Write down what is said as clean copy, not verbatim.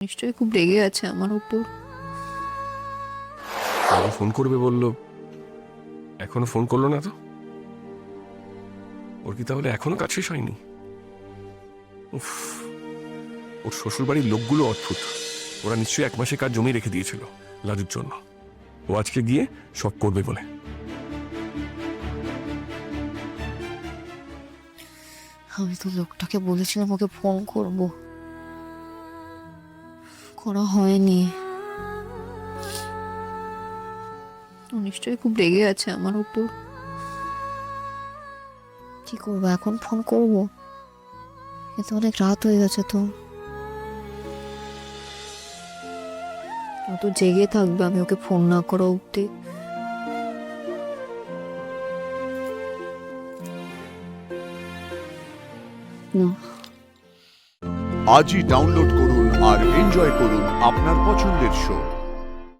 নিশ্চয়ই খুব রেগে আছে আমার উপর। আগে ফোন করবে বললো, এখনো ফোন করলো না তো। ওর কি তাহলে এখনো কাজ শেষ হয়নি? উফ, ওর শ্বশুর বাড়ির লোকগুলো অদ্ভুত। ওরা নিশ্চয়ই 1 মাসের কাজ জমি রেখে দিয়েছিল লাজুর জন্য। ও আজকে গিয়ে সব করবে বলে। আমি তো লোকটাকে বলেছিলাম ওকে ফোন করব, করা হয়নি। ও নিশ্চয়ই খুব রেগে আছে আমার উপর। কি করবো এখন, ফোন করব? এ তো অনেক রাত হয়ে গেছে, তো ও তো জেগে থাকবে আমি ওকে ফোন না করা অব্দি। না, আজই ডাউনলোড করুন আর এনজয় করুন আপনার পছন্দের শো।